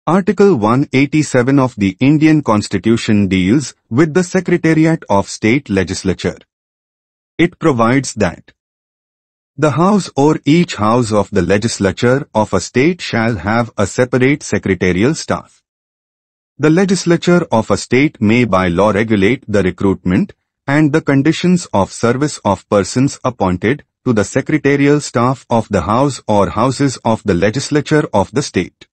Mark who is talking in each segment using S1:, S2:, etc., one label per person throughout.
S1: Article 187 of the Indian Constitution deals with the Secretariat of State Legislature. It provides that the House or each House of the Legislature of a state shall have a separate secretarial staff. The Legislature of a state may by law regulate the recruitment and the conditions of service of persons appointed to the secretarial staff of the House or Houses of the Legislature of the state.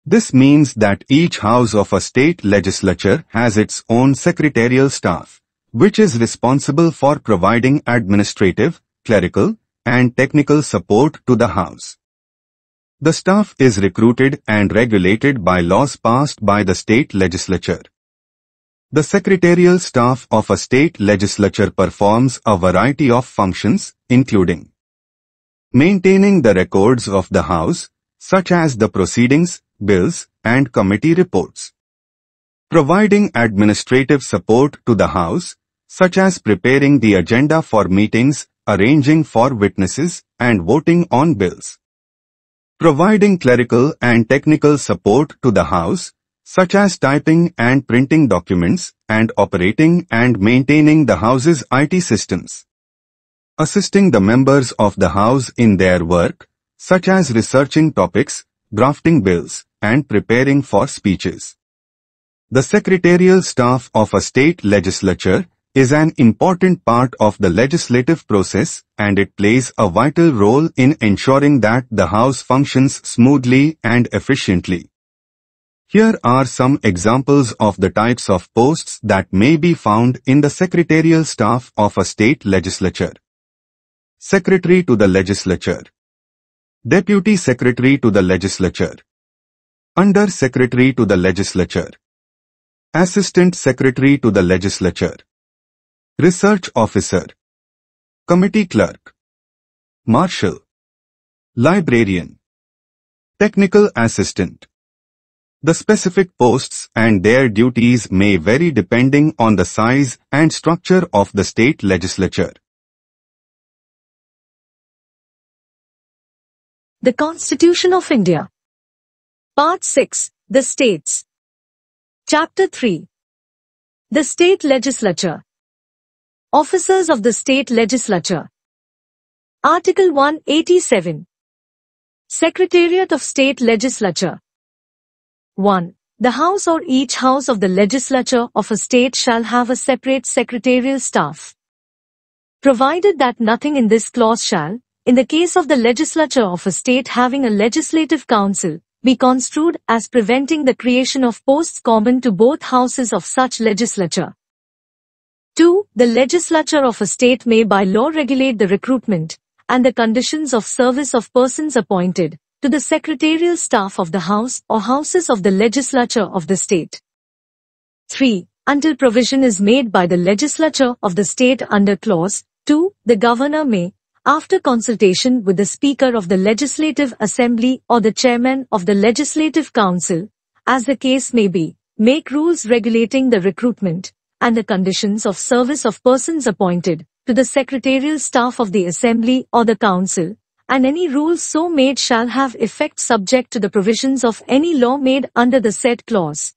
S1: This means that each House of a state legislature has its own secretarial staff, which is responsible for providing administrative, clerical, and technical support to the House. The staff is recruited and regulated by laws passed by the state legislature. The secretarial staff of a state legislature performs a variety of functions, including maintaining the records of the House, such as the proceedings, bills, and committee reports, providing administrative support to the House, such as preparing the agenda for meetings, arranging for witnesses, and voting on bills, providing clerical and technical support to the House, such as typing and printing documents, and operating and maintaining the House's IT systems, assisting the members of the House in their work, such as researching topics, drafting bills, and preparing for speeches. The secretarial staff of a state legislature is an important part of the legislative process, and it plays a vital role in ensuring that the House functions smoothly and efficiently. Here are some examples of the types of posts that may be found in the secretarial staff of a state legislature. Secretary to the Legislature, Deputy Secretary to the Legislature, Under Secretary to the Legislature, Assistant Secretary to the Legislature, Research Officer, Committee Clerk, Marshal, Librarian, Technical Assistant. The specific posts and their duties may vary depending on the size and structure of the state legislature.
S2: The Constitution of India. Part 6. The States. Chapter 3. The State Legislature. Officers of the State Legislature. Article 187. Secretariat of State Legislature. 1. The House or each House of the Legislature of a state shall have a separate secretarial staff, provided that nothing in this clause shall, in the case of the legislature of a state having a legislative council, be construed as preventing the creation of posts common to both houses of such legislature. 2. The legislature of a state may by law regulate the recruitment and the conditions of service of persons appointed to the secretarial staff of the House or Houses of the Legislature of the state. 3. Until provision is made by the legislature of the state under clause 2, the governor may, after consultation with the Speaker of the Legislative Assembly or the Chairman of the Legislative Council, as the case may be, make rules regulating the recruitment and the conditions of service of persons appointed to the secretarial staff of the Assembly or the Council, and any rules so made shall have effect subject to the provisions of any law made under the said clause.